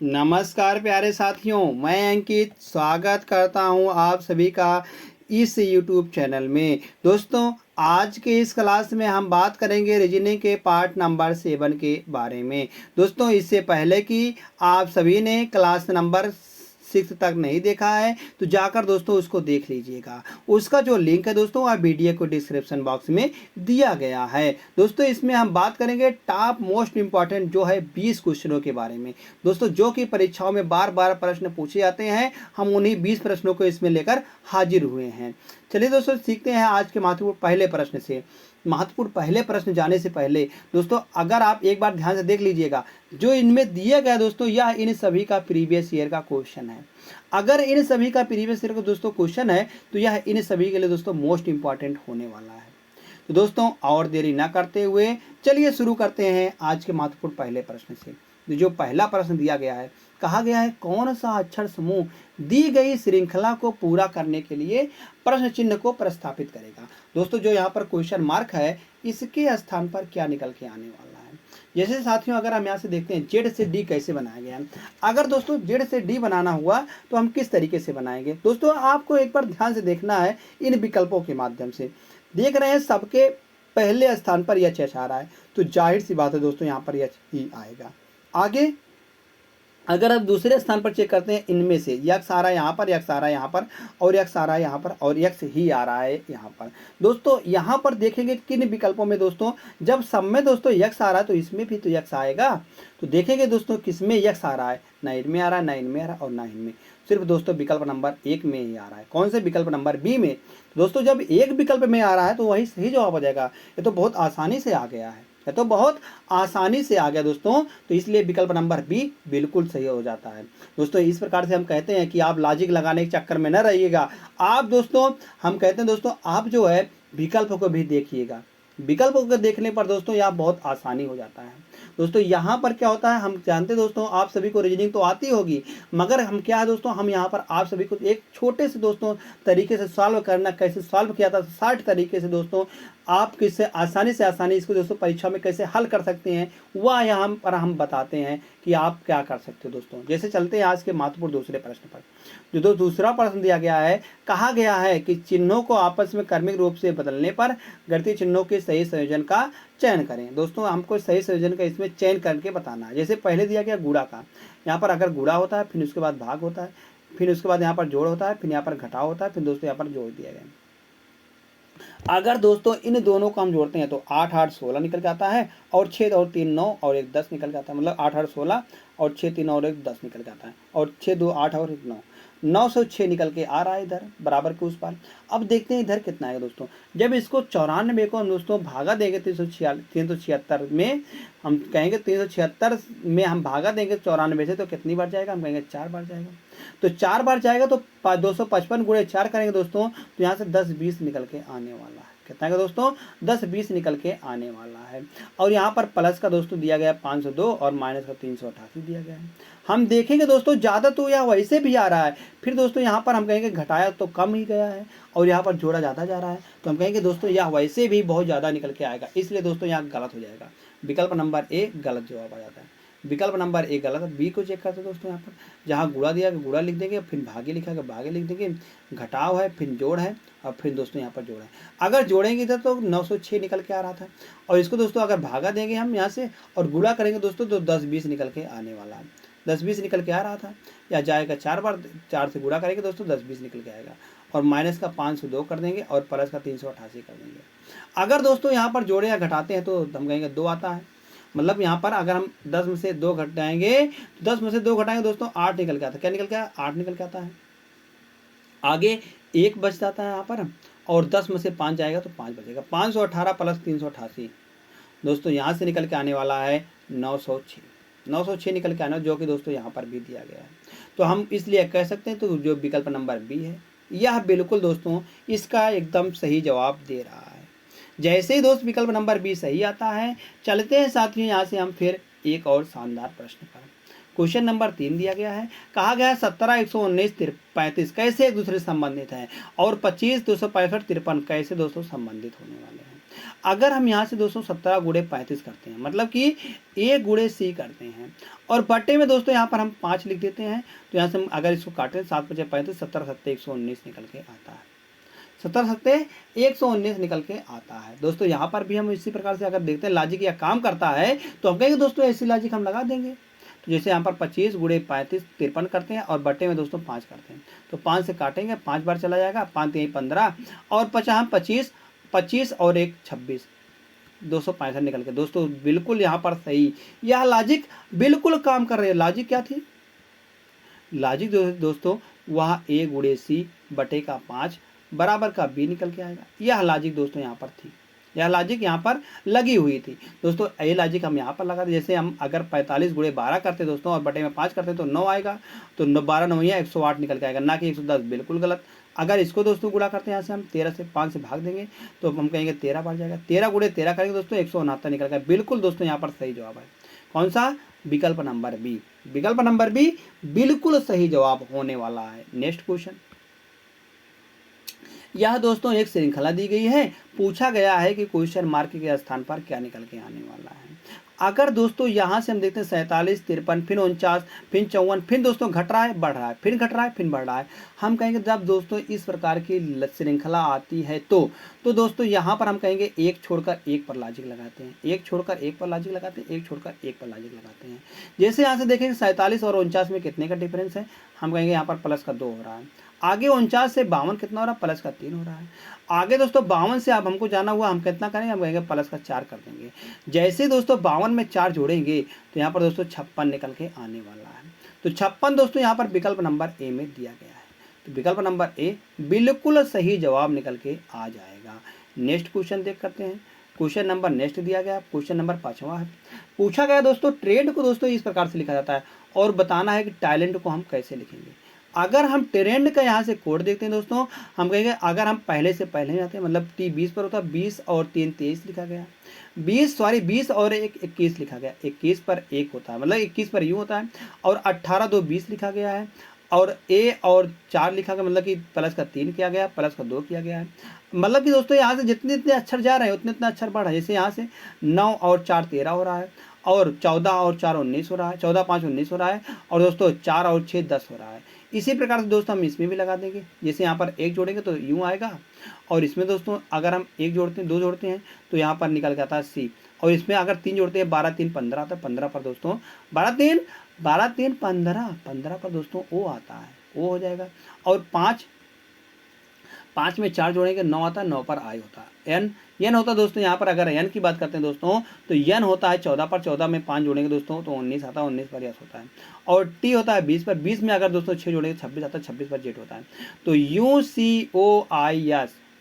नमस्कार प्यारे साथियों, मैं अंकित स्वागत करता हूं आप सभी का इस YouTube चैनल में। दोस्तों, आज के इस क्लास में हम बात करेंगे रीजनिंग के पार्ट नंबर 7 के बारे में। दोस्तों, इससे पहले कि आप सभी ने क्लास नंबर 6 तक नहीं देखा है तो जाकर दोस्तों उसको देख लीजिएगा। उसका जो लिंक है दोस्तों वह वीडियो को डिस्क्रिप्शन बॉक्स में दिया गया है। दोस्तों, इसमें हम बात करेंगे टॉप मोस्ट इंपॉर्टेंट जो है 20 क्वेश्चनों के बारे में। दोस्तों, जो कि परीक्षाओं में बार बार प्रश्न पूछे जाते हैं, हम उन्हीं 20 प्रश्नों को इसमें लेकर हाजिर हुए हैं। चलिए दोस्तों, सीखते हैं आज के महत्वपूर्ण पहले प्रश्न से। महत्वपूर्ण पहले प्रश्न जाने से पहले दोस्तों, अगर आप एक बार ध्यान से देख लीजिएगा, जो इनमें दिया गया दोस्तों यह इन सभी का प्रीवियस ईयर का क्वेश्चन है। अगर इन सभी का प्रीवियस ईयर का दोस्तों क्वेश्चन है तो यह इन सभी के लिए दोस्तों मोस्ट इंपॉर्टेंट होने वाला है। तो दोस्तों, और देरी ना करते हुए चलिए शुरू करते हैं आज के महत्वपूर्ण पहले प्रश्न से। तो जो पहला प्रश्न दिया गया है, कहा गया है कौन सा अक्षर समूह दी गई श्रृंखला को पूरा करने के लिए प्रश्न चिन्ह को प्रस्थापित करेगा। दोस्तों, जो यहाँ पर क्वेश्चन मार्क है इसके स्थान पर क्या निकल के आने वाला है। जैसे साथियों, अगर हम यहाँ से देखते हैं जेड से डी कैसे बनाया गया है। अगर दोस्तों जेड से डी बनाना हुआ तो हम किस तरीके से बनाएंगे। दोस्तों, आपको एक बार ध्यान से देखना है इन विकल्पों के माध्यम से। देख रहे हैं सबके पहले स्थान पर यह एच आ रहा है, तो जाहिर सी बात है दोस्तों यहाँ पर एच ही आएगा। आगे अगर आप दूसरे स्थान पर चेक करते हैं, इनमें से यक्स आ रहा है यहाँ पर, यक्स आ रहा है यहाँ पर, और यक्स आ रहा है यहाँ पर, और यक्स ही आ रहा है यहाँ पर। दोस्तों, यहाँ पर देखेंगे किन विकल्पों में दोस्तों जब सब में दोस्तों यक्स आ रहा है तो इसमें भी तो यक्स आएगा। तो देखेंगे दोस्तों किसमें यक्स आ रहा है, ना इनमें आ रहा है, ना इनमें आ रहा है, और ना इनमें। सिर्फ दोस्तों विकल्प नंबर 1 में ही आ रहा है। कौन से विकल्प नंबर बी में। दोस्तों, जब एक विकल्प में आ रहा है तो वही सही जवाब हो जाएगा। ये तो बहुत आसानी से आ गया है, तो बहुत आसानी से आ गया दोस्तों। तो इसलिए विकल्प नंबर बी बिल्कुल सही हो जाता है। दोस्तों, इस प्रकार से हम कहते हैं कि आप लॉजिक लगाने के चक्कर में न रहिएगा। आप दोस्तों, हम कहते हैं दोस्तों आप जो है विकल्प को भी देखिएगा। विकल्पों को देखने पर दोस्तों यह बहुत आसानी हो जाता है। दोस्तों, यहाँ पर क्या होता है, हम जानते दोस्तों आप सभी को रीजनिंग तो आती होगी, मगर हम क्या है दोस्तों, हम यहाँ पर आप सभी को एक छोटे से दोस्तों तरीके से सॉल्व करना, कैसे सॉल्व किया था 60 तरीके से दोस्तों आप किससे आसानी इसको दोस्तों परीक्षा में कैसे हल कर सकते हैं, वह यहाँ पर हम बताते हैं कि आप क्या कर सकते हो। दोस्तों, जैसे चलते हैं आज के महत्वपूर्ण दूसरे प्रश्न पर। जो दूसरा प्रश्न दिया गया है, कहा गया है कि चिन्हों को आपस में क्रमिक रूप से बदलने पर गणितीय चिन्हों के सही संयोजन का चयन करें। दोस्तों, हमको सही संयोजन का इसमें चयन करके बताना है। जैसे पहले दिया गया गुणा का, यहाँ पर अगर गुणा होता है फिर उसके बाद भाग होता है, फिर उसके बाद यहाँ पर जोड़ होता है, फिर यहाँ पर घटाव होता है, फिर दोस्तों यहाँ पर जोड़ दिया गया। अगर दोस्तों इन दोनों को हम जोड़ते हैं तो 8 8 16 निकल के आता है, और 6 और 3 9 और 1 10 निकल के आता है। मतलब 8 8 16 और 6 3 और 1 10 निकल के आता है, और 6 2 8 और 1 9 906 निकल के आ रहा है इधर बराबर के उस पार। अब देखते हैं इधर कितना आएगा दोस्तों। जब इसको 94 को हम दोस्तों भागा देंगे 376 में, हम कहेंगे 376 में हम भागा देंगे 94 से, तो कितनी बार जाएगा, हम कहेंगे 4 बार जाएगा। तो 4 बार जाएगा तो 255 गुणे 4 करेंगे दोस्तों, तो यहाँ से 10 20 निकल के आने वाला है। कितना है दोस्तों, 10 20 निकल के आने वाला है। और यहाँ पर प्लस का दोस्तों दिया गया 502 और माइनस का 388 दिया गया है। हम देखेंगे दोस्तों ज़्यादा तो यह वैसे भी आ रहा है, फिर दोस्तों यहाँ पर हम कहेंगे घटाया तो कम ही गया है, और यहाँ पर जोड़ा ज़्यादा जा रहा है, तो हम कहेंगे दोस्तों यह वैसे भी बहुत ज़्यादा निकल के आएगा। इसलिए दोस्तों यहाँ गलत हो जाएगा। विकल्प नंबर ए गलत जवाब आ जाता है। विकल्प नंबर ए गलत है। बी को चेक करते दोस्तों, यहाँ पर जहाँ गुणा दिया गया गुणा लिख देंगे, फिर भागे लिखा गया भागे लिख देंगे, घटाव है फिर जोड़ है, और फिर दोस्तों यहाँ पर जोड़ है। अगर जोड़ेंगे इधर तो 906 निकल के आ रहा था, और इसको दोस्तों अगर भागा देंगे हम यहाँ से और गुणा करेंगे दोस्तों तो 10 20 निकल के आने वाला है। 10 20 निकल के आ रहा था, या जाएगा 4 बार, 4 से गुणा करेंगे दोस्तों 10 20 निकल के आएगा, और माइनस का 502 कर देंगे, और प्लस का 388 कर देंगे। अगर दोस्तों यहाँ पर जोड़े या घटाते हैं तो हम कहेंगे 2 आता है। मतलब यहाँ पर अगर हम 10 में से 2 घटाएंगे तो 10 में से 2 घटाएंगे दोस्तों 8 निकल के आता है। क्या निकल के आया, 8 निकल के आता है। आगे 1 बच जाता है यहाँ पर, और 10 में से 5 जाएगा तो 5 बचेगा। 518 प्लस 388 दोस्तों यहाँ से निकल के आने वाला है 906। 906 निकल के आना, जो कि दोस्तों यहाँ पर भी दिया गया है। तो हम इसलिए कह सकते हैं तो जो विकल्प नंबर बी है यह बिल्कुल दोस्तों इसका एकदम सही जवाब दे रहा है। जैसे ही दोस्त विकल्प नंबर बी सही आता है, चलते हैं साथियों यहाँ से हम फिर एक और शानदार प्रश्न पर। क्वेश्चन नंबर 3 दिया गया है, कहा गया 17 119 35 कैसे एक दूसरे से संबंधित हैं, और 25 265 53 कैसे दोस्तों संबंधित होने वाले हैं। अगर हम यहाँ से दोस्तों 17 गुणे 35 करते हैं, मतलब कि a गुणे c करते हैं, और बटे में दोस्तों यहाँ पर हम 5 लिख देते हैं, तो यहाँ से हम अगर इसको काटें 7 × 5 = 35, 17 × 7 = 119 निकल के आता है। 17 × 7 = 119 निकल के आता है। दोस्तों यहाँ पर भी हम इसी प्रकार से अगर देखते हैं लॉजिक या काम करता है तो हम कहेंगे दोस्तों ऐसी लॉजिक हम लगा देंगे। तो जैसे यहाँ पर 25 गुणे 35 53 करते हैं, और बटे में दोस्तों 5 करते हैं, तो 5 से काटेंगे, 5 बार चला जाएगा, 5 × 3 = 15, और 25 25 और 1 26, 265 निकल के। दोस्तों बिल्कुल यहाँ पर सही, यह लॉजिक बिल्कुल काम कर रही है। लॉजिक क्या थी? लॉजिक दोस्तों वह a गुणे c बटे का 5 बराबर का b निकल के आएगा। यह लॉजिक दोस्तों यहाँ पर थी, यह लॉजिक यहाँ पर लगी हुई थी। दोस्तों ये लॉजिक हम यहाँ पर लगा दें। जैसे हम अगर 45 गुणे 12 करते दोस्तों और बटे में 5 करते तो 9 आएगा, तो 12 9 108 निकल के आएगा, ना कि 110, बिल्कुल गलत। अगर इसको दोस्तों गुणा करते हैं, यहाँ से हम 13 से 5 से भाग देंगे तो हम कहेंगे 13 बार जाएगा, 13 गुणे 13 करेंगे दोस्तों 169 निकल गया। बिल्कुल दोस्तों यहाँ पर सही जवाब है। कौन सा? विकल्प नंबर बी। विकल्प नंबर बी बिल्कुल सही जवाब होने वाला है। नेक्स्ट क्वेश्चन, यह दोस्तों एक श्रृंखला दी गई है, पूछा गया है कि क्वेश्चन मार्क के स्थान पर क्या निकल के आने वाला है। अगर दोस्तों यहाँ से हम देखते हैं 47 53 फिर 49 फिर 54, फिर दोस्तों घट रहा है बढ़ रहा है, फिर घट रहा है फिर बढ़ रहा है, हम कहेंगे जब दोस्तों इस प्रकार की श्रृंखला आती है तो दोस्तों यहाँ पर हम कहेंगे एक छोड़कर एक पर लॉजिक लगाते हैं, एक छोड़कर एक पर लॉजिक लगाते हैं, एक छोड़कर एक पर लॉजिक लगाते हैं। जैसे यहाँ से देखेंगे 47 और 49 में कितने का डिफरेंस है, हम कहेंगे यहाँ पर प्लस का 2 हो रहा है। आगे 49 से 52 कितना हो रहा है, प्लस का 3 हो रहा है। आगे दोस्तों 52 से अब हमको जाना हुआ, हम कितना करेंगे, हम कहेंगे प्लस का 4 कर देंगे। जैसे दोस्तों 52 में 4 जोड़ेंगे तो यहाँ पर दोस्तों 56 निकल के आने वाला है। तो 56 दोस्तों यहाँ पर विकल्प नंबर ए में दिया गया है, तो विकल्प नंबर ए बिल्कुल सही जवाब निकल के आ जाएगा। नेक्स्ट क्वेश्चन देख करते हैं। क्वेश्चन नंबर नेक्स्ट दिया गया, क्वेश्चन नंबर 5वां है। पूछा गया दोस्तों ट्रेंड को दोस्तों इस प्रकार से लिखा जाता है, और बताना है कि टैलेंट को हम कैसे लिखेंगे। अगर हम ट्रेंड का यहाँ से कोड देखते हैं दोस्तों, हम कहेंगे अगर हम पहले से पहले जाते हैं, मतलब t 20 पर होता है, 20 और 3 23 लिखा गया, 20 और 1 21 लिखा गया, 21 पर 1 होता है, मतलब 21 पर यूँ होता है, और 18 2 20 लिखा गया है, और a और 4 लिखा गया, मतलब कि प्लस का 3 किया गया, प्लस का 2 किया गया है। मतलब कि दोस्तों यहाँ से जितने जितने अक्षर जा रहे हैं उतने उतने अक्षर बढ़ रहे हैं। जैसे यहाँ से 9 और 4 13 हो रहा है, और 14 और 4 19 हो रहा है, 14 5 19 हो रहा है, और दोस्तों 4 और 6 10 हो रहा है। इसी प्रकार से दोस्तों हम इसमें भी लगा देंगे। जैसे यहाँ पर 1 जोड़ेंगे तो यूँ आएगा, और इसमें दोस्तों अगर हम 1 जोड़ते हैं 2 जोड़ते हैं तो यहाँ पर निकल के आता है सी, और इसमें अगर 3 जोड़ते हैं 12 3 15 आता है, 15 पर दोस्तों 12 3 15 पर दोस्तों ओ आता है, ओ हो जाएगा। और 5 में 4 जोड़ेंगे 9 आता है, 9 पर आई होता है एन होता है दोस्तों। यहाँ पर अगर एन की बात करते हैं दोस्तों तो एन होता है 14 पर, 14 में 5 जोड़ेंगे दोस्तों तो 19 आता है, 19 पर यस होता है। और टी होता है 20 पर, 20 में अगर दोस्तों 6 जोड़ेंगे 26 आता है, 26 पर जेट होता है। तो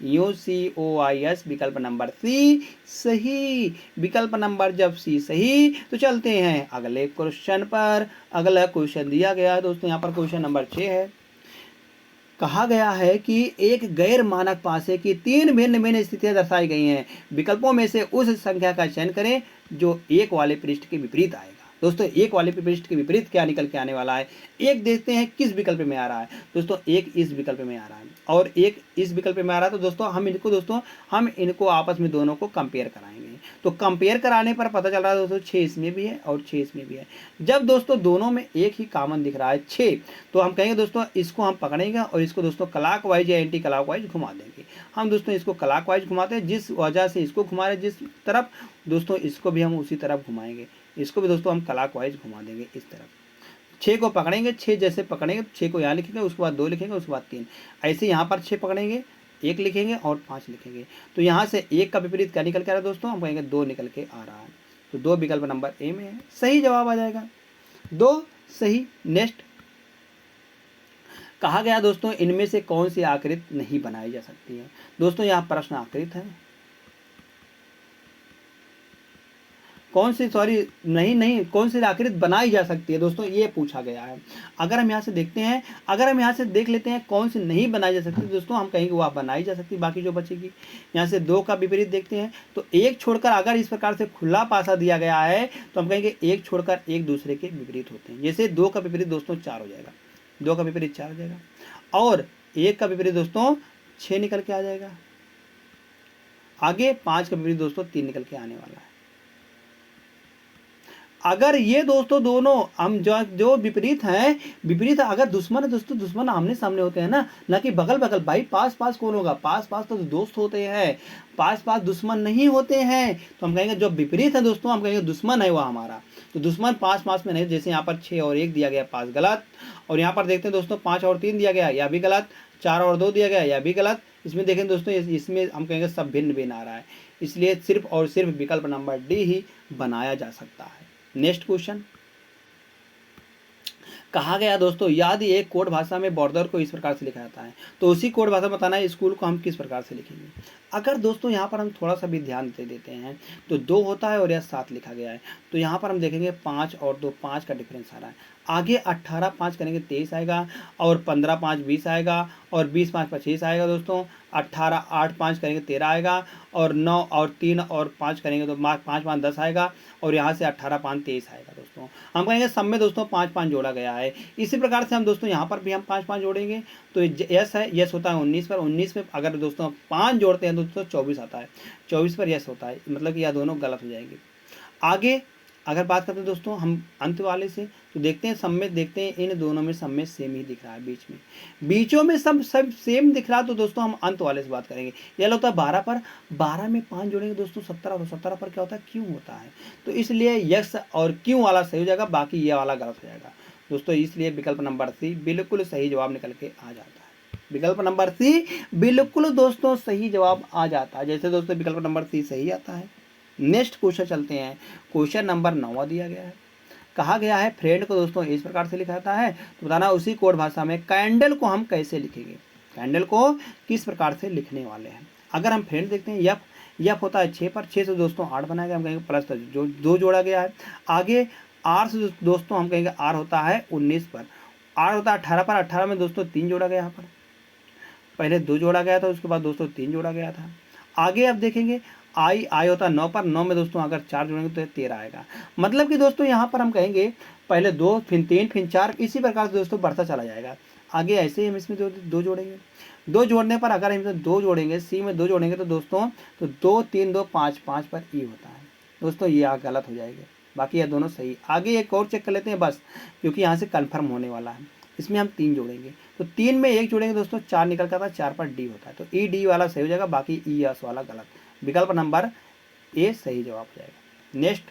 UCOIS विकल्प नंबर सी सही। विकल्प नंबर जब सी सही तो चलते हैं अगले क्वेश्चन पर। अगला क्वेश्चन दिया गया है दोस्तों, यहाँ पर क्वेश्चन नंबर 6 है। कहा गया है कि एक गैर मानक पासे की 3 भिन्न भिन्न स्थितियां दर्शाई गई हैं, विकल्पों में से उस संख्या का चयन करें जो एक वाले पृष्ठ के विपरीत आएगा। दोस्तों एक वाले पृष्ठ के विपरीत क्या निकल के आने वाला है, एक देखते हैं किस विकल्प में आ रहा है। दोस्तों एक इस विकल्प में आ रहा है और एक इस विकल्प में आ रहा है, तो दोस्तों हम इनको आपस में दोनों को कंपेयर कराएंगे। तो कंपेयर कराने पर पता चल रहा है दोस्तों 6 इसमें भी है और 6 इसमें भी है। जब दोस्तों दोनों में एक ही कॉमन दिख रहा है 6, तो हम कहेंगे दोस्तों इसको हम पकड़ेंगे और इसको दोस्तों क्लॉकवाइज या एंटी क्लॉकवाइज घुमा देंगे। हम दोस्तों इसको क्लॉकवाइज घुमाते हैं, जिस वजह से इसको घुमा रहे जिस तरफ, दोस्तों इसको भी हम उसी तरफ घुमाएंगे। इसको भी दोस्तों हम क्लॉकवाइज घुमा देंगे इस तरफ। 6 को पकड़ेंगे, 6 जैसे पकड़ेंगे 6 को यहाँ लिखेंगे, उसके बाद 2 लिखेंगे, उसके बाद 3, ऐसे यहाँ पर 6 पकड़ेंगे, 1 लिखेंगे और 5 लिखेंगे। तो यहाँ से 1 का विपरीत क्या निकल के आ रहा है दोस्तों, हम कहेंगे 2 निकल के आ रहा है। तो 2 विकल्प नंबर ए में है, सही जवाब आ जाएगा 2 सही। नेक्स्ट कहा गया दोस्तों इनमें से कौन सी आकृति नहीं बनाई जा सकती है। दोस्तों यहाँ प्रश्न आकृति है, कौन सी कौन सी आकृति बनाई जा सकती है दोस्तों, ये पूछा गया है। अगर हम यहाँ से देखते हैं, अगर हम यहाँ से देख लेते हैं कौन सी नहीं बनाई जा सकती दोस्तों, हम कहेंगे वह बनाई जा सकती, बाकी जो बचेगी। यहाँ से 2 का विपरीत देखते हैं तो 1 छोड़कर अगर इस प्रकार से खुला पासा दिया गया है तो हम कहेंगे 1 छोड़कर एक दूसरे के विपरीत होते हैं। जैसे 2 का विपरीत दोस्तों 4 हो जाएगा, 2 का विपरीत 4 हो जाएगा, और 1 का विपरीत दोस्तों 6 निकल के आ जाएगा। आगे 5 का विपरीत दोस्तों 3 निकल के आने वाला है। अगर ये दोस्तों दोनों हम जो विपरीत हैं, विपरीत अगर दुश्मन है दोस्तों, दुश्मन आमने सामने होते हैं ना कि बगल बगल। भाई पास पास कौन होगा? पास पास तो दोस्त होते हैं, पास पास दुश्मन नहीं होते हैं। तो हम कहेंगे जो विपरीत है दोस्तों, हम कहेंगे दुश्मन है वह हमारा। तो दुश्मन पास पास में नहीं, जैसे यहाँ पर 6 और 1 दिया गया, 5 गलत। और यहाँ पर देखते हैं दोस्तों 5 और 3 दिया गया, यह भी गलत। 4 और 2 दिया गया, यह भी गलत। इसमें देखें दोस्तों, इसमें हम कहेंगे सब भिन्न भिन्न आ रहा है, इसलिए सिर्फ और सिर्फ विकल्प नंबर डी ही बनाया जा सकता है। नेक्स्ट क्वेश्चन कहा गया दोस्तों, यदि एक कोड भाषा में बॉर्डर को इस प्रकार से लिखा जाता है तो उसी कोड भाषा में बताना है स्कूल को हम किस प्रकार से लिखेंगे। अगर दोस्तों यहाँ पर हम थोड़ा सा भी ध्यान दे देते हैं तो 2 होता है और यह 7 लिखा गया है। तो यहाँ पर हम देखेंगे 5 और 2, 5 का डिफरेंस आ रहा है। आगे 18 5 करेंगे 23 आएगा, और 15 5 20 आएगा, और 20 5 25 आएगा दोस्तों। 18 8 5 करेंगे 13 आएगा, और 9 और 3 और 5 करेंगे तो 5 5 10 आएगा, और यहाँ से 18 5 23 आएगा दोस्तों। हम कहेंगे सब में दोस्तों 5 5 जोड़ा गया है। इसी प्रकार से हम दोस्तों यहाँ पर भी हम 5 5 जोड़ेंगे तो यस है, यस होता है 19 पर। 19 में अगर दोस्तों 5 जोड़ते हैं दोस्तों 24 आता है, 24 पर यस होता है, मतलब कि यह दोनों गलत हो जाएंगे। आगे अगर बात करते हैं दोस्तों हम अंत वाले से, तो देखते हैं सब में, देखते हैं इन दोनों में सब में सेम ही दिख रहा है, बीचों में सब सेम दिख रहा है। तो दोस्तों हम अंत वाले से बात करेंगे। यह होता है 12 पर, 12 में 5 जोड़ेंगे दोस्तों 17, तो 17 पर क्या होता है? क्यों होता है। तो इसलिए यस और क्यों वाला सही हो जाएगा, बाकी ये वाला गलत हो जाएगा दोस्तों। इसलिए विकल्प नंबर सी बिल्कुल सही जवाब निकल के आ जाता है। विकल्प नंबर सी बिल्कुल दोस्तों सही जवाब आ जाता है। जैसे दोस्तों विकल्प नंबर सी सही आता है। नेक्स्ट क्वेश्चन चलते हैं। क्वेश्चन नंबर 9 दिया गया है। कहा गया है फ्रेंड को दोस्तों इस प्रकार से लिखा जाता है, तो बताना उसी कोड भाषा में कैंडल को हम कैसे लिखेंगे, कैंडल को किस प्रकार से लिखने वाले हैं। अगर हम फ्रेंड देखते हैं, यफ होता है 6 पर, 6 से दोस्तों 8 बनाया गया, हम कहेंगे प्लस जो 2 जोड़ा गया है। आगे आर से दोस्तों हम कहेंगे आर होता है 19 पर, आर होता है 18 पर, 18 में दोस्तों 3 जोड़ा गया, यहाँ पर पहले 2 जोड़ा गया था, उसके बाद दोस्तों 3 जोड़ा गया था। आगे अब देखेंगे आई होता है 9 पर, 9 में दोस्तों अगर 4 जोड़ेंगे तो 13 आएगा। मतलब कि दोस्तों यहाँ पर हम कहेंगे पहले 2 फिर 3 फिर 4, इसी प्रकार से दोस्तों बढ़ता चला जाएगा। आगे ऐसे ही हम इसमें 2 जोड़ेंगे। 2 जोड़ने पर अगर हम 2 जोड़ेंगे, सी में 2 जोड़ेंगे तो दोस्तों तो 2 3 2 5 5 पर ई होता है दोस्तों, ये गलत हो जाएगा, बाकी ये दोनों सही। आगे एक और चेक कर लेते हैं बस, क्योंकि यहाँ से कन्फर्म होने वाला है। इसमें हम 3 जोड़ेंगे, तो 3 में 1 जोड़ेंगे दोस्तों 4 निकल कर आता है, 4 पर डी होता है, तो ई डी वाला सही हो जाएगा, बाकी ई एस वाला गलत। विकल्प नंबर ए सही जवाब हो जाएगा। नेक्स्ट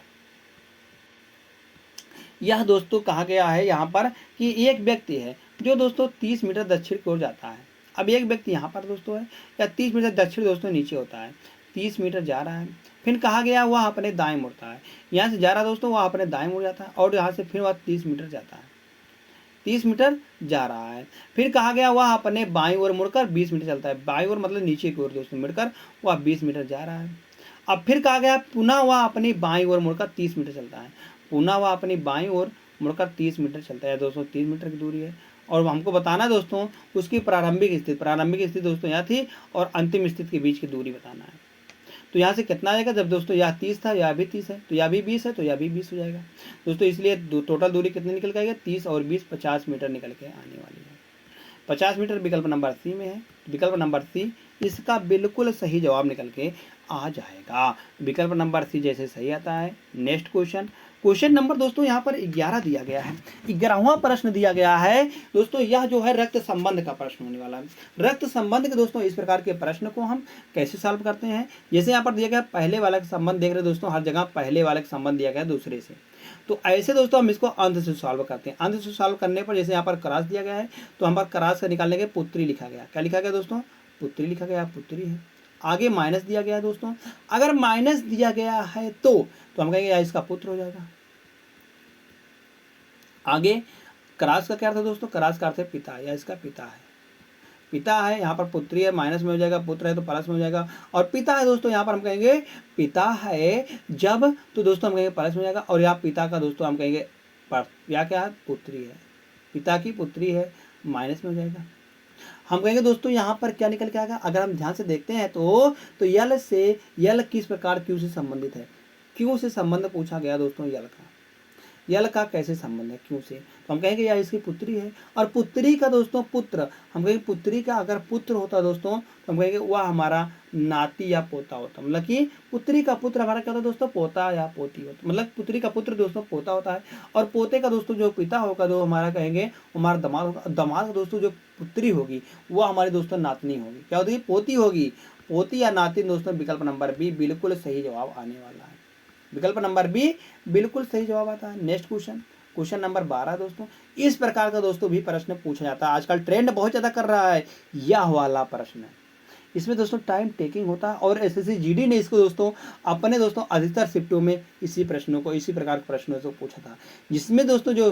यह दोस्तों कहा गया है यहाँ पर कि एक व्यक्ति है जो दोस्तों 30 मीटर दक्षिण की ओर जाता है। अब एक व्यक्ति यहाँ पर दोस्तों है, या 30 मीटर दक्षिण दोस्तों नीचे होता है, 30 मीटर जा रहा है, फिर कहा गया वह अपने दाएं मुड़ता है। यहाँ से जा रहा दोस्तों वह अपने दाएं मुड़ जाता है, और यहाँ से फिर वह 30 मीटर जाता है, 30 मीटर जा रहा है। फिर कहा गया वह अपने बाईं ओर मुड़कर 20 मीटर चलता है, बाईं ओर मतलब नीचे की ओर दोस्तों मुड़कर वह 20 मीटर जा रहा है। अब फिर कहा गया पुनः वह अपनी बाईं ओर मुड़कर 30 मीटर चलता है, पुनः वह अपनी बाईं ओर मुड़कर 30 मीटर चलता है दोस्तों, 30 मीटर की दूरी है। और हमको बताना है दोस्तों उसकी प्रारंभिक स्थिति दोस्तों यहाँ थी, और अंतिम स्थिति के बीच की दूरी बताना है। तो यहाँ से कितना आएगा, जब दोस्तों यह 30 था, यह भी 30 है, तो यह भी 20 है, तो यह भी 20 हो जाएगा दोस्तों। इसलिए टोटल दूरी कितनी निकल के आएगी, 30 और 20 50 मीटर निकल के आने वाली है। 50 मीटर विकल्प नंबर सी में है। विकल्प नंबर सी इसका बिल्कुल सही जवाब निकल के आ जाएगा। विकल्प नंबर सी जैसे सही आता है। नेक्स्ट क्वेश्चन नंबर दोस्तों यहाँ पर 11 दिया गया है। 11वां प्रश्न दिया गया है दोस्तों, यह जो है रक्त संबंध का प्रश्न होने वाला है। रक्त संबंध के दोस्तों इस प्रकार के प्रश्न को हम कैसे सॉल्व करते हैं। जैसे यहाँ पर दिया गया पहले वाले का संबंध, देख रहे दोस्तों हर जगह पहले वाले का संबंध दिया गया दूसरे से, तो ऐसे दोस्तों हम इसको अंत से सॉल्व करते हैं। अंत से सॉल्व करने पर जैसे यहाँ पर क्रॉस दिया गया है, तो हम पर क्रॉस का निकालने के पुत्री लिखा गया, क्या लिखा गया दोस्तों, पुत्री लिखा गया, पुत्री है। आगे माइनस दिया गया है दोस्तों, अगर माइनस दिया गया है तो हम कहेंगे या इसका पुत्र हो जाएगा। आगे क्रॉस का क्या अर्थ है दोस्तों, क्रॉस का अर्थ है पिता, या इसका पिता है, पिता है, यहाँ पर पुत्री है, माइनस में हो जाएगा, पुत्र है तो प्लस में हो जाएगा। और पिता है दोस्तों यहाँ पर हम कहेंगे पिता है जब, तो दोस्तों हम कहेंगे प्लस में हो जाएगा। और यहाँ पिता का दोस्तों हम कहेंगे या क्या है, पुत्री है, पिता की पुत्री है, माइनस में हो जाएगा। हम कहेंगे दोस्तों यहाँ पर क्या निकल के आएगा, अगर हम ध्यान से देखते हैं तो यल से, यल किस प्रकार क्यू से संबंधित है, क्यू से संबंध पूछा गया दोस्तों यल का। यल का कैसे संबंध है, क्यों से, तो हम कहेंगे यह इसकी पुत्री है। और पुत्री का दोस्तों पुत्र, हम कहेंगे पुत्री का अगर पुत्र होता दोस्तों तो हम कहेंगे वह हमारा नाती या पोता होता, मतलब कि पुत्री का पुत्र हमारा क्या होता है दोस्तों, पोता या पोती होता, मतलब पुत्री का पुत्र दोस्तों पोता होता है। और पोते का दोस्तों जो पिता होगा जो हमारा कहेंगे हमारा दामाद होगा। दामाद का दोस्तों जो पुत्री होगी वो हमारी दोस्तों नातनी होगी, क्या होगी, पोती होगी। पोती या नातिन दोस्तों विकल्प नंबर बी बिल्कुल सही जवाब आने वाला है। विकल्प नंबर बी बिल्कुल सही जवाब आता है। नेक्स्ट क्वेश्चन, क्वेश्चन नंबर 12 दोस्तों। इस प्रकार का दोस्तों भी प्रश्न पूछा जाता है, आजकल ट्रेंड बहुत ज्यादा कर रहा है यह वाला प्रश्न। इसमें दोस्तों टाइम टेकिंग होता है और एसएससी जीडी ने इसको दोस्तों अपने दोस्तों अधिकतर शिफ्टों में इसी प्रश्नों को, इसी प्रकार के प्रश्नों से पूछा था, जिसमें दोस्तों जो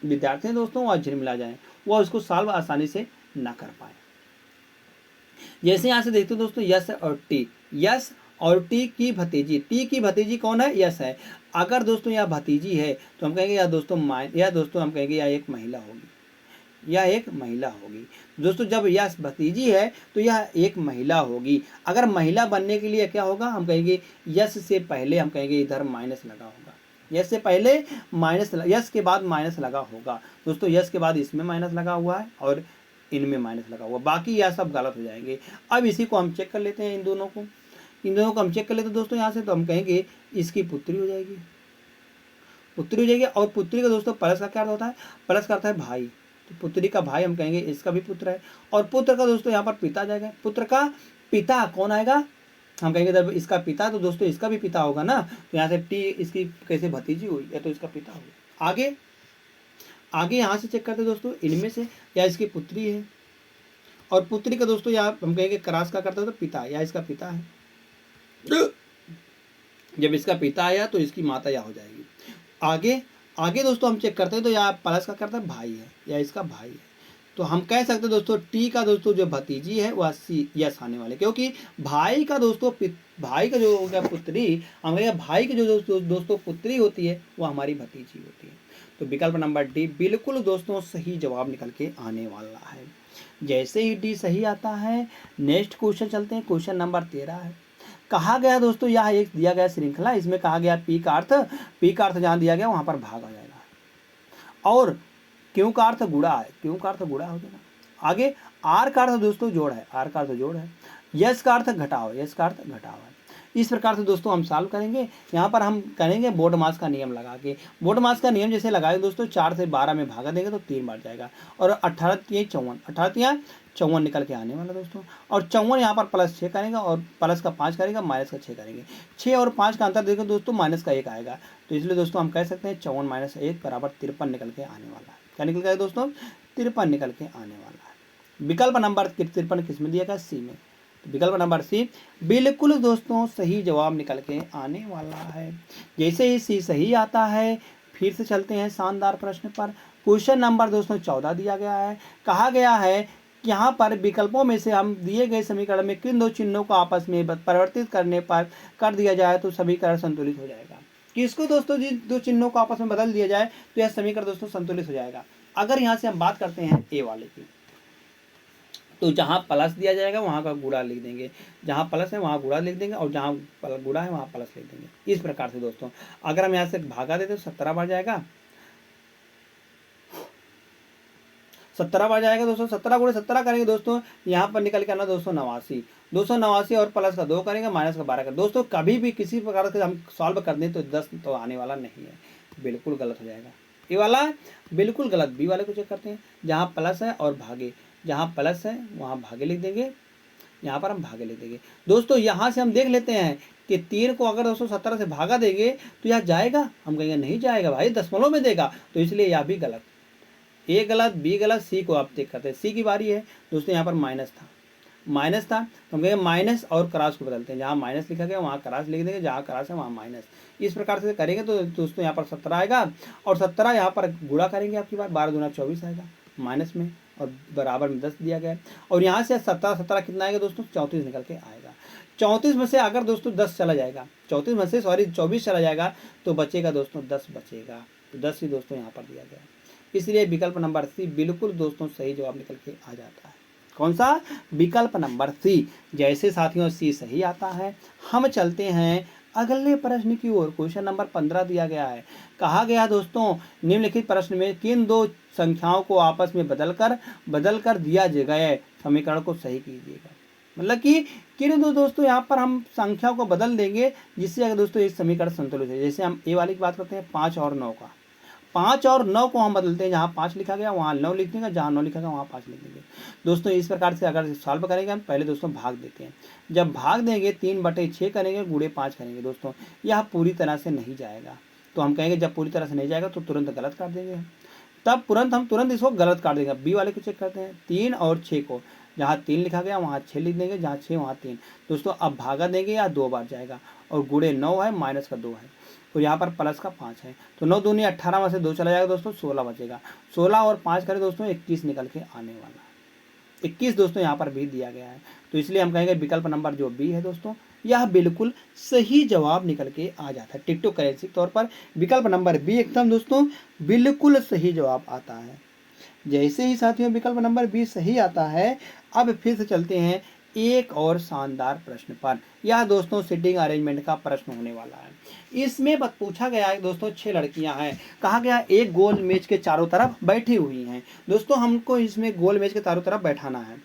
विद्यार्थी हैं दोस्तों वह झिलमिला जाए, वह उसको सॉल्व आसानी से ना कर पाए। जैसे यहाँ से देखते हो दोस्तों यस और टी, यस और टी की भतीजी, टी की भतीजी कौन है, यस है। अगर दोस्तों यह भतीजी है तो हम कहेंगे या दोस्तों हम कहेंगे यह एक महिला होगी, यह एक महिला होगी दोस्तों। जब यह भतीजी है तो यह एक महिला होगी। अगर महिला बनने के लिए क्या होगा, हम कहेंगे यस से पहले हम कहेंगे इधर माइनस लगा होगा, यस से पहले माइनस, यस के बाद माइनस लगा होगा दोस्तों। यस के बाद इसमें माइनस लगा हुआ है और इनमें माइनस लगा हुआ, बाकी यह सब गलत हो जाएंगे। अब इसी को हम चेक कर लेते हैं, इन दोनों को हम चेक कर लेते हैं दोस्तों यहाँ से। तो हम कहेंगे इसकी पुत्री हो जाएगी, पुत्री हो जाएगी। और पुत्री का दोस्तों प्लस का क्या अर्थ होता है, प्लस का अर्थ है भाई, तो पुत्री का भाई हम कहेंगे इसका भी पुत्र है। और पुत्र का दोस्तों यहाँ पर पिता आ जाएगा, पुत्र का पिता कौन आएगा, हम कहेंगे जब इसका पिता तो दोस्तों इसका भी पिता होगा ना, तो यहाँ से टी इसकी कैसे भतीजी हुई, या तो इसका पिता होगा। आगे आगे यहाँ से चेक करते हैं दोस्तों, इनमें से या इसकी पुत्री है, और पुत्री का दोस्तों यहाँ हम कहेंगे क्रॉस का करते हैं तो पिता, या इसका पिता है। जब इसका पिता आया तो इसकी माता या हो जाएगी। आगे आगे दोस्तों हम चेक करते हैं तो यहाँ प्लस का करता है भाई है, या इसका भाई है। तो हम कह सकते हैं दोस्तों टी का दोस्तों जो भतीजी है वह सी यस आने वाले, क्योंकि भाई का दोस्तों भाई का जो हो गया पुत्री, हमारे भाई की जो दोस्तों पुत्री होती है वो हमारी भतीजी होती है। तो विकल्प नंबर डी बिल्कुल दोस्तों सही जवाब निकल के आने वाला है। जैसे ही डी सही आता है, नेक्स्ट क्वेश्चन चलते हैं। क्वेश्चन नंबर 13 है। कहा गया दोस्तों यह एक दिया गया श्रृंखला, इसमें कहा गया पी का अर्थ जहाँ दिया गया वहाँ पर भाग आ जाएगा, और क्यों का अर्थ गुणा है, क्यों का अर्थ गुणा हो जाएगा। आगे आर का अर्थ दोस्तों जोड़ है, आर का अर्थ जोड़ है। यस का अर्थ घटाव, यस का अर्थ घटाव है। इस प्रकार से दोस्तों हम सॉल्व करेंगे। यहाँ पर हम करेंगे बोर्ड मास का नियम लगा के। बोर्ड मास का नियम जैसे लगाए दोस्तों, 4 से 12 में भागा देंगे तो 3 बार जाएगा, और 18 3 54, 18 3 54 निकल के आने वाला दोस्तों। और 54 यहाँ पर प्लस 6 करेंगे, और प्लस का 5 करेंगे, माइनस का 6 करेंगे। 6 और 5 का अंतर देखो दोस्तों, माइनस का 1 आएगा, तो इसलिए दोस्तों हम कह सकते हैं 54 माइनस 1 बराबर 53 निकल के आने वाला है। क्या निकल गया दोस्तों, 53 निकल के आने वाला है। विकल्प नंबर 53 किस में दिया गया, सी में। विकल्प नंबर सी बिल्कुल दोस्तों सही जवाब निकल के आने वाला है। जैसे ही सी सही आता है, फिर से चलते हैं शानदार प्रश्न पर। क्वेश्चन नंबर दोस्तों 14 दिया गया है। कहा गया है यहाँ पर विकल्पों में से हम दिए गए समीकरण में किन दो चिन्हों को आपस में परिवर्तित करने पर कर दिया जाए तो समीकरण संतुलित हो जाएगा। किसको दोस्तों जिन दो चिन्हों को आपस में बदल दिया जाए तो यह समीकरण दोस्तों संतुलित हो जाएगा। अगर यहाँ से हम बात करते हैं ए वाले की, तो जहाँ प्लस दिया जाएगा वहाँ का गुणा लिख देंगे, जहाँ प्लस है वहाँ गुणा लिख देंगे, और जहाँ गुणा है वहाँ प्लस लिख देंगे। इस प्रकार से दोस्तों अगर हम यहाँ से भागा देते तो 17 बार जाएगा, 17 बार जाएगा दोस्तों। 17 गुणे 17 करेंगे दोस्तों, यहाँ पर निकल के आना दोस्तों 89, 289 और प्लस का 2 करेंगे, माइनस का 12 करेंगे। दोस्तों कभी भी किसी प्रकार से हम सॉल्व कर दें तो 10 तो आने वाला नहीं है, बिल्कुल गलत हो जाएगा। ये वाला बिल्कुल गलत। बी वाले को चेक करते हैं, जहाँ प्लस है और भागे, जहाँ प्लस है वहाँ भागे लिख देंगे, यहाँ पर हम भागे लिख देंगे। दोस्तों यहाँ से हम देख लेते हैं कि 3 को अगर दोस्तों 17 से भागा देंगे तो यह जाएगा, हम कहेंगे नहीं जाएगा भाई, दशमलव में देगा, तो इसलिए यह भी गलत। ए गलत, बी गलत, सी को आप चेक करते हैं। सी की बारी है दोस्तों, यहाँ पर माइनस था, तो हम कहेंगे माइनस और क्रॉस को बदलते हैं, जहाँ माइनस लिखा गया वहाँ क्रॉस लिख देंगे, जहाँ क्रॉस है वहाँ माइनस। इस प्रकार से करेंगे तो दोस्तों यहाँ पर 17 आएगा, और 17 यहाँ पर गुणा करेंगे आपकी बार, 12 दूना 24 आएगा माइनस में, और बराबर में 10 दिया गया है। और यहाँ से 17 कितना आएगा दोस्तों, 34 निकल के आएगा। 34 में से अगर दोस्तों 10 चला जाएगा, 34 में से 24 चला जाएगा तो बचेगा दोस्तों 10 बचेगा, तो 10 ही दोस्तों यहाँ पर दिया गया है। इसलिए विकल्प नंबर सी बिल्कुल दोस्तों सही जवाब निकल के आ जाता है। कौन सा, विकल्प नंबर सी। जैसे साथियों सी सही आता है, हम चलते हैं अगले प्रश्न की ओर क्वेश्चन नंबर 15 दिया गया है। कहा गया दोस्तों निम्नलिखित प्रश्न में किन दो संख्याओं को आपस में बदल कर दिया गया समीकरण को सही कीजिएगा। मतलब कि किन दो दोस्तों यहाँ पर हम संख्याओं को बदल देंगे जिससे अगर दोस्तों एक समीकरण संतुलित है। जैसे हम ए वाली की बात करते हैं 5 और 9 का, 5 और 9 को हम बदलते हैं, जहाँ 5 लिखा गया वहाँ 9 लिख देंगे, जहाँ 9 लिखा गया वहाँ 5 लिख देंगे। दोस्तों इस प्रकार से अगर सॉल्व करेंगे हम पहले दोस्तों भाग देते हैं। जब भाग देंगे 3/6 करेंगे गुणे 5 करेंगे दोस्तों, यह पूरी तरह से नहीं जाएगा। तो हम कहेंगे जब पूरी तरह से नहीं जाएगा तो तुरंत गलत काट देंगे। तब हम तुरंत इसको गलत काट देंगे। बी वाले को चेक करते हैं, 3 और 6 को, जहाँ 3 लिखा गया वहाँ 6 लिख देंगे, जहाँ 6 वहाँ 3। दोस्तों अब भागा देंगे या 2 बार जाएगा, और गुणे 9 है माइनस का 2 है, तो यहाँ पर प्लस का 5 है, तो 9 दूनी 18 में से 2 चला जाएगा दोस्तों, 16 बचेगा। 16 और 5 करें दोस्तों 21 निकल के आने वाला, 21 दोस्तों यहाँ पर भी दिया गया है। तो इसलिए हम कहेंगे विकल्प नंबर जो बी है दोस्तों यह बिल्कुल सही जवाब निकल के आ जाता है। टिक करेंसी तौर पर विकल्प नंबर बी एकदम दोस्तों बिल्कुल सही जवाब आता है। जैसे ही साथियों विकल्प नंबर बी सही आता है, अब फिर से चलते हैं एक और शानदार प्रश्न पर। यह दोस्तों सीटिंग अरेंजमेंट का प्रश्न होने वाला है। इसमें पूछा गया है दोस्तों 6 लड़कियां हैं। कहा गया एक गोल मेज के चारों तरफ बैठी हुई हैं। दोस्तों हमको इसमें गोल मेज के चारों तरफ बैठाना है।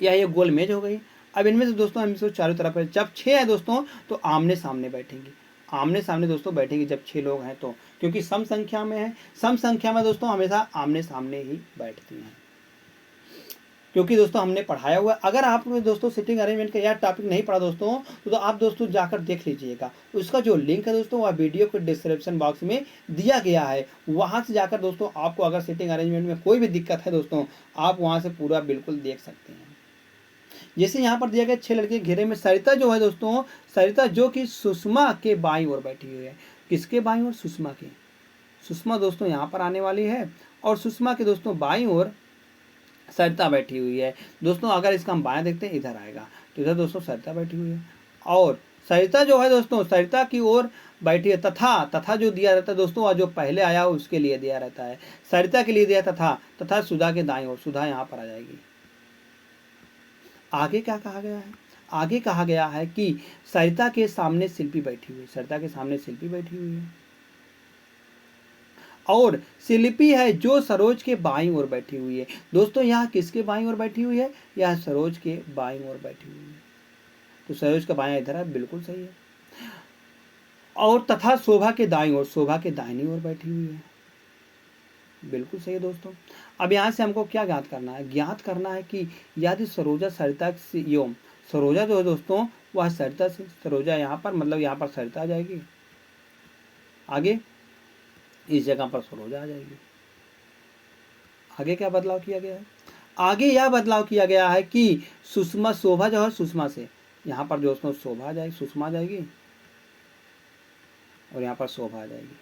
यह एक गोल मेज हो गई। अब इनमें से दोस्तों हम इसको चारों तरफ, जब 6 है दोस्तों तो आमने सामने बैठेंगे, आमने सामने दोस्तों बैठेंगे जब 6 लोग हैं तो, क्योंकि सम संख्या में है, सम संख्या में दोस्तों हमेशा आमने सामने ही बैठती हैं, क्योंकि दोस्तों हमने पढ़ाया हुआ। अगर आपने दोस्तों सिटिंग अरेंजमेंट का यह टॉपिक नहीं पढ़ा दोस्तों तो आप दोस्तों जाकर देख लीजिएगा। उसका जो लिंक है दोस्तों वह वीडियो के डिस्क्रिप्शन बॉक्स में दिया गया है। वहां से जाकर दोस्तों आपको अगर सिटिंग अरेंजमेंट में कोई भी दिक्कत है दोस्तों आप वहां से पूरा बिल्कुल देख सकते हैं। जैसे यहाँ पर दिया गया 6 लड़के घेरे में सरिता जो है दोस्तों, सरिता जो कि सुषमा के बाईं ओर बैठी हुई है। किसके बाईं ओर? सुषमा के। सुषमा दोस्तों यहाँ पर आने वाली है और सुषमा के दोस्तों बाईं ओर सरिता बैठी हुई है। दोस्तों अगर इसका हम बायां देखते हैं इधर आएगा, तो इधर दोस्तों सरिता बैठी हुई है और सरिता जो है दोस्तों सरिता की ओर बैठी है। तथा जो दिया रहता है दोस्तों वह जो पहले आया हो उसके लिए दिया रहता है। सरिता के लिए दिया तथा सुधा के दाईं ओर, सुधा यहाँ पर आ जाएगी। आगे क्या कहा गया है? आगे कहा गया है कि सरिता के सामने शिल्पी बैठी हुई है। सरिता के सामने शिल्पी बैठी हुई है और शिल्पी है जो सरोज के बाईं ओर बैठी हुई है। दोस्तों यहाँ किसके बाईं ओर बैठी हुई है? यह सरोज के बाईं ओर बैठी हुई है। तो सरोज का बायां इधर है, बिल्कुल सही है। और तथा शोभा के दाईं ओर, शोभा के दाहिनी ओर बैठी हुई है, बिल्कुल सही है दोस्तों। अब यहाँ से हमको क्या ज्ञात करना है? ज्ञात करना है कि यदि सरोजा सरिता से योम, सरोजा जो है दोस्तों वह सरिता से, सरोजा यहाँ पर मतलब यहाँ पर सरिता आ जाएगी, आगे इस जगह पर सरोजा आ जाएगी। आगे क्या बदलाव किया गया है? आगे यह बदलाव किया गया है कि सुषमा, शोभा जो है सुषमा से, यहाँ पर दोस्तों शोभा आ जाएगी, सुषमा आ जाएगी और यहाँ पर शोभा आ जाएगी।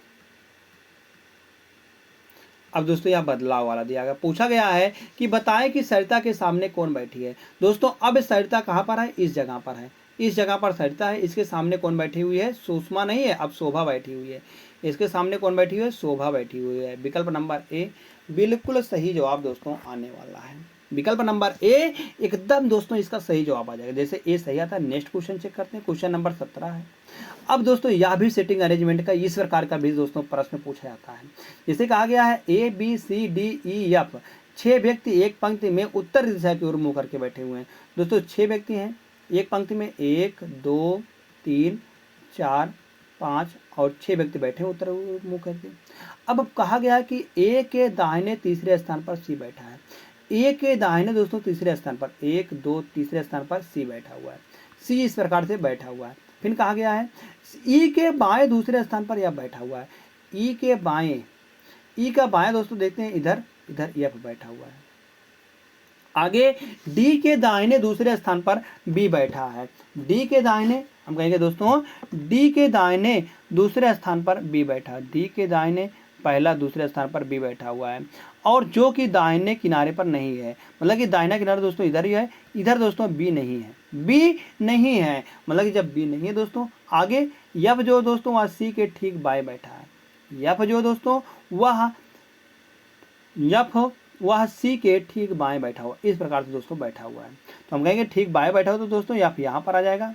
अब दोस्तों यह बदलाव वाला दिया गया। पूछा गया है कि बताएं कि सरिता के सामने कौन बैठी है। दोस्तों अब सरिता कहाँ पर है? इस जगह पर है, इस जगह पर सरिता है। इसके सामने कौन बैठी हुई है? सुषमा नहीं है, अब शोभा बैठी हुई है। इसके सामने कौन बैठी हुई है? शोभा बैठी हुई है। विकल्प नंबर ए बिल्कुल सही जवाब दोस्तों आने वाला है। विकल्प नंबर ए एकदम दोस्तों इसका सही जवाब आ जाएगा। जैसे ए सही आता है, नेक्स्ट क्वेश्चन चेक करते हैं। क्वेश्चन नंबर 17 है। अब दोस्तों यह भी सेटिंग अरेंजमेंट का इस प्रकार का भी दोस्तों प्रश्न पूछा जाता है। जैसे कहा गया है A B C D E F, 6 व्यक्ति एक पंक्ति में उत्तर दिशा की ओर मुंह करके बैठे हुए हैं। दोस्तों 6 व्यक्ति हैं एक पंक्ति में, 1 2 3 4 5 और 6 व्यक्ति बैठे हैं उत्तर मुंह करके। अब कहा गया है कि ए के दाहिने तीसरे स्थान पर सी बैठा है। ए के दाहिने दोस्तों तीसरे स्थान पर 1 2 तीसरे स्थान पर सी बैठा हुआ है। सी इस प्रकार से बैठा हुआ है। फिर कहा गया है ई के बाएं दूसरे स्थान पर यह बैठा हुआ है। ई के बाएं, ई का बाएं दोस्तों देखते हैं इधर, इधर एफ बैठा हुआ है। आगे डी के दाहिने दूसरे स्थान पर बी बैठा है। डी के दाहिने हम कहेंगे दोस्तों डी के दाहिने दूसरे स्थान पर बी बैठा, डी के दाहिने पहला दूसरे स्थान पर बी बैठा हुआ है। और जो कि दाहिने किनारे पर नहीं है, मतलब कि दाहिना किनारा दोस्तों इधर ही है, इधर दोस्तों बी नहीं है, बी नहीं है, मतलब कि जब बी नहीं है दोस्तों आगे यफ जो दोस्तों वह सी के ठीक बाएं बैठा है। यफ जो दोस्तों वह सी के ठीक बाएं बैठा हुआ, इस प्रकार से दोस्तों बैठा हुआ है। तो हम कहेंगे ठीक बाएं बैठा हुआ तो दोस्तों यफ यहाँ पर आ जाएगा,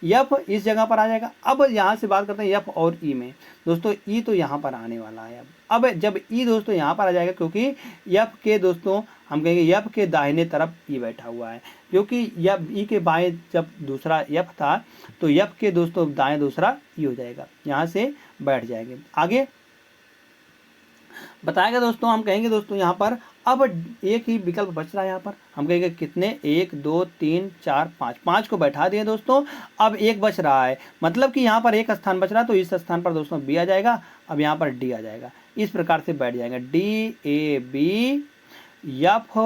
यफ इस जगह पर आ जाएगा। अब यहाँ से बात करते हैं यफ और ई में। दोस्तों ई तो यहाँ पर आने वाला है। अब जब ई दोस्तों यहाँ पर आ जाएगा, क्योंकि यफ के दोस्तों हम कहेंगे यफ के दाहिने तरफ ई बैठा हुआ है, क्योंकि यफ ई के बाएं जब दूसरा यफ था तो यफ के दोस्तों दाएं दूसरा ई हो जाएगा, यहाँ से बैठ जाएंगे। आगे बताएगा दोस्तों, हम कहेंगे दोस्तों यहाँ पर अब एक ही विकल्प बच रहा है। यहाँ पर हम कहेंगे कितने, 1 2 3 4 5, 5 को बैठा दिए दोस्तों। अब एक बच रहा है, मतलब कि यहाँ पर एक स्थान बच रहा है, तो इस स्थान पर दोस्तों बी आ जाएगा। अब यहाँ पर डी आ जाएगा। इस प्रकार से बैठ जाएगा D A B F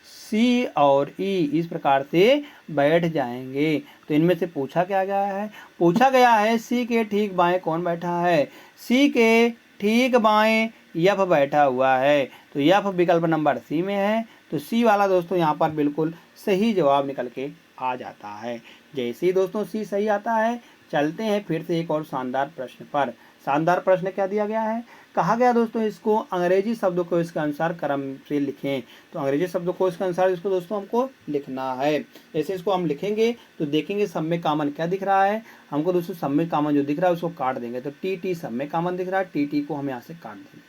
C और ई, इस प्रकार से बैठ जाएंगे। तो इनमें से पूछा क्या गया है, पूछा गया है सी के ठीक बाएं कौन बैठा है। सी के ठीक बाएं यफ बैठा हुआ है, तो यफ विकल्प नंबर सी में है। तो सी वाला दोस्तों यहाँ पर बिल्कुल सही जवाब निकल के आ जाता है। जैसे ही दोस्तों सी सही आता है, चलते हैं फिर से एक और शानदार प्रश्न पर। शानदार प्रश्न क्या दिया गया है, कहा गया दोस्तों इसको अंग्रेजी शब्दों को इसके अनुसार क्रम से लिखें। तो अंग्रेजी शब्दों को इसके अनुसार इसको दोस्तों हमको लिखना है। जैसे इसको हम लिखेंगे तो देखेंगे सब में कॉमन क्या दिख रहा है, हमको दोस्तों सब में कॉमन जो दिख रहा है उसको काट देंगे। तो टी टी सब में कॉमन दिख रहा है, टी टी को हम यहाँ से काट देंगे।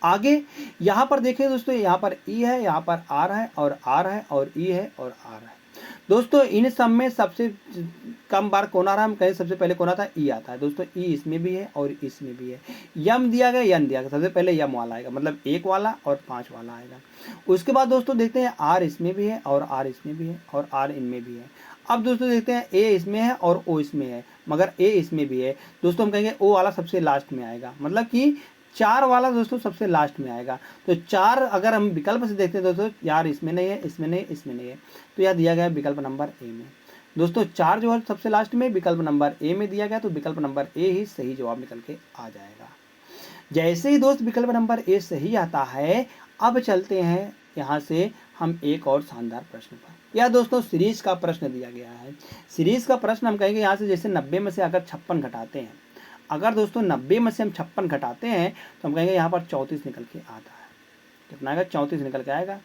आगे यहाँ पर देखें दोस्तों, यहाँ पर ई है, यहाँ पर आर है और आर है और ई है और आर है। दोस्तों इन सब में सबसे कम बार कौन आ रहा है, हम कहें सबसे पहले कौन आता है, ई आता है। दोस्तों ई इसमें भी है और इसमें भी है। यम दिया गया, यन दिया गया, सबसे पहले यम वाला आएगा, मतलब 1 वाला और 5 वाला आएगा। उसके बाद दोस्तों देखते हैं आर इसमें भी है और आर इसमें भी है और आर इनमें भी है। अब दोस्तों देखते हैं ए इसमें है और ओ इसमें है, मगर ए इसमें भी है। दोस्तों हम कहेंगे ओ वाला सबसे लास्ट में आएगा, मतलब कि 4 वाला दोस्तों सबसे लास्ट में आएगा। तो 4 अगर हम विकल्प से देखते हैं दोस्तों, यार इसमें नहीं है, इसमें नहीं, इसमें नहीं है, तो यह दिया गया है विकल्प नंबर ए में। दोस्तों 4 जो है सबसे लास्ट में विकल्प नंबर ए में दिया गया, तो विकल्प नंबर ए ही सही जवाब निकल के आ जाएगा। जैसे ही दोस्त विकल्प नंबर ए सही आता है, अब चलते हैं यहाँ से हम एक और शानदार प्रश्न पर। यह दोस्तों सीरीज का प्रश्न दिया गया है। सीरीज का प्रश्न हम कहेंगे यहाँ से, जैसे 90 में से अगर 56 घटाते हैं, अगर दोस्तों 90 में से हम 56 घटाते हैं तो हम कहेंगे यहाँ पर 34 निकल के आता है। कितना आएगा, 34 निकल के आएगा।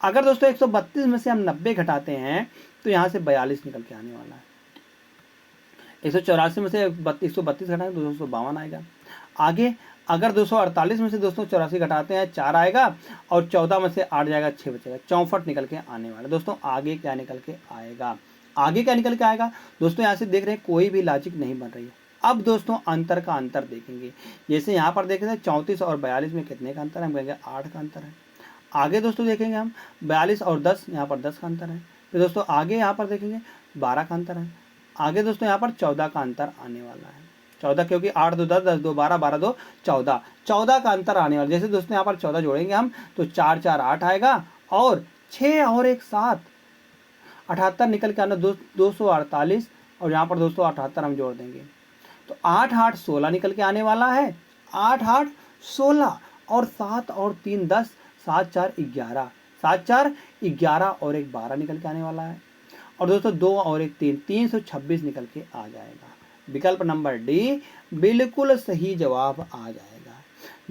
अगर दोस्तों 132 में से हम 90 घटाते हैं तो यहाँ से 42 निकल के आने वाला है। 184 में से 132 घटाएंगे तो 252 आएगा। आगे अगर 248 में से दोस्तों 84 घटाते हैं 4 आएगा और 14 में से 8 जाएगा 6 बचेगा, 64 निकल के आने वाला। दोस्तों आगे क्या निकल के आएगा, आगे क्या निकल के आएगा दोस्तों, यहाँ से देख रहे हैं कोई भी लॉजिक नहीं बन रही है। अब दोस्तों अंतर का अंतर देखेंगे, जैसे यहाँ पर देखेंगे 34 और 42 में कितने का अंतर है, हम कहेंगे 8 का अंतर है। आगे दोस्तों देखेंगे हम 42 और 10, यहाँ पर 10 का अंतर है। फिर दोस्तों आगे यहाँ पर देखेंगे 12 का अंतर है। आगे दोस्तों यहाँ पर 14 का अंतर आने वाला है। 14 क्योंकि 8 2 10, 10 2 12, 12 2 14, 14 का अंतर आने वाला। जैसे दोस्तों यहाँ पर 14 जोड़ेंगे हम तो 4 4 8 आएगा और 6 और 1 7, 78 निकल के आना, 248 और यहाँ पर दोस्तों 78 हम जोड़ देंगे तो 8 8 16 निकल के आने वाला है। 8 8 16 और 7 और 3 10, 7 4 11, 7 4 11 और 1 12 निकल के आने वाला है। और दोस्तों 2 और 1 3, 326 निकल के आ जाएगा। विकल्प नंबर डी बिल्कुल सही जवाब आ जाएगा।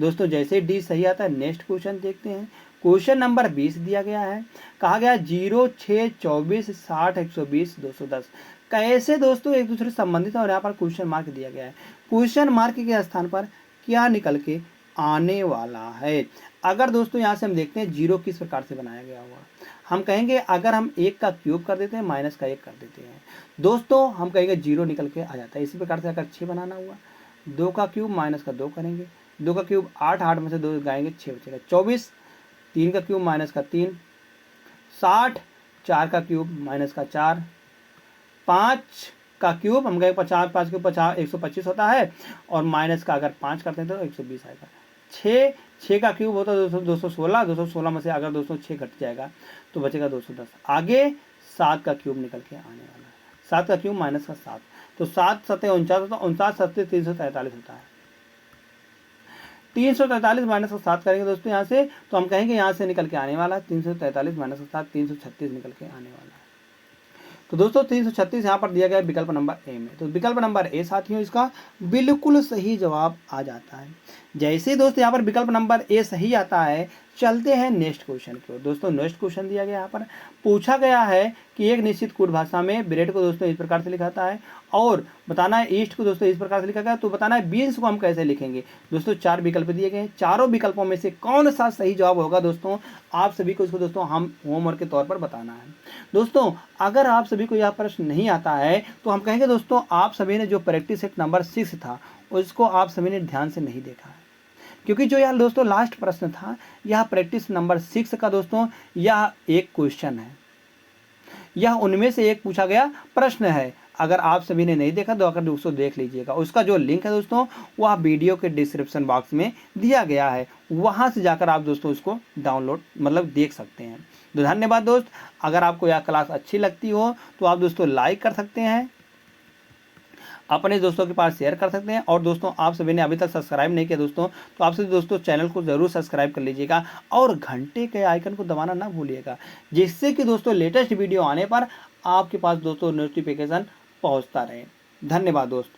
दोस्तों जैसे डी सही आता है, नेक्स्ट क्वेश्चन देखते हैं। क्वेश्चन नंबर 20 दिया गया है, कहा गया 0 6 24 60 120 210 कैसे दोस्तों एक दूसरे से संबंधित है, और यहाँ पर क्वेश्चन मार्क दिया गया है। क्वेश्चन मार्क के स्थान पर क्या निकल के आने वाला है। अगर दोस्तों यहाँ से हम देखते हैं 0 किस प्रकार से बनाया गया हुआ, हम कहेंगे अगर हम 1 का क्यूब कर देते हैं माइनस का 1 कर देते हैं दोस्तों, हम कहेंगे 0 निकल के आ जाता है। इसी प्रकार से अगर 6 बनाना हुआ, 2 का क्यूब माइनस का 2 करेंगे, 2 का क्यूब 8, 8 में से 2 गाएंगे 6 बचेगा 24, 3 का क्यूब माइनस का 3, 60, 4 का क्यूब माइनस का 4, 5 का क्यूब हम कहेंगे 50, 5 क्यूब 50 125 होता है और माइनस का अगर 5 करते हैं तो 120 आएगा। 6 का क्यूब होता है 216, 216 में से अगर दोस्तों 6 घट जाएगा तो बचेगा 210। आगे 7 का क्यूब निकल के आने वाला है, 7 का क्यूब माइनस का 7, तो 7 7 49 होता है, 49 7 343 होता है। 343 माइनस का 7 करेंगे दोस्तों यहाँ से, तो हम कहेंगे यहाँ से निकल के आने वाला है 343 माइनस का 7, 336 निकल के आने वाला है। तो दोस्तों 336 यहाँ पर दिया गया विकल्प नंबर ए में। तो विकल्प नंबर ए साथियों इसका बिल्कुल सही जवाब आ जाता है। जैसे ही दोस्तों यहाँ पर विकल्प नंबर ए सही आता है, चलते हैं नेक्स्ट क्वेश्चन की ओर। दोस्तों नेक्स्ट क्वेश्चन दिया गया यहाँ पर, पूछा गया है कि एक निश्चित कूट भाषा में ब्रेड को दोस्तों इस प्रकार से लिखा जाता है और बताना है ईस्ट को दोस्तों इस प्रकार से लिखा गया, तो बताना है बीन्स को हम कैसे लिखेंगे। दोस्तों 4 विकल्प दिए गए हैं, चारों विकल्पों में से कौन सा सही जवाब होगा दोस्तों, आप सभी को इसको दोस्तों हम होमवर्क के तौर पर बताना है। दोस्तों अगर आप सभी को यह प्रश्न नहीं आता है तो हम कहेंगे दोस्तों आप सभी ने जो प्रैक्टिस सेट नंबर 6 था उसको आप सभी ने ध्यान से नहीं देखा है, क्योंकि जो यार दोस्तों लास्ट प्रश्न था यह प्रैक्टिस नंबर 6 का दोस्तों यह एक क्वेश्चन है, यह उनमें से एक पूछा गया प्रश्न है। अगर आप सभी ने नहीं देखा तो अगर उसको देख लीजिएगा, उसका जो लिंक है दोस्तों वह वीडियो के डिस्क्रिप्शन बॉक्स में दिया गया है, वहां से जाकर आप दोस्तों उसको डाउनलोड मतलब देख सकते हैं। तो धन्यवाद दोस्त, अगर आपको यह क्लास अच्छी लगती हो तो आप दोस्तों लाइक कर सकते हैं, अपने दोस्तों के पास शेयर कर सकते हैं, और दोस्तों आप सभी ने अभी तक सब्सक्राइब नहीं किया दोस्तों तो आप सभी दोस्तों चैनल को ज़रूर सब्सक्राइब कर लीजिएगा और घंटे के आइकन को दबाना ना भूलिएगा, जिससे कि दोस्तों लेटेस्ट वीडियो आने पर आपके पास दोस्तों नोटिफिकेशन पहुंचता रहे। धन्यवाद दोस्तों।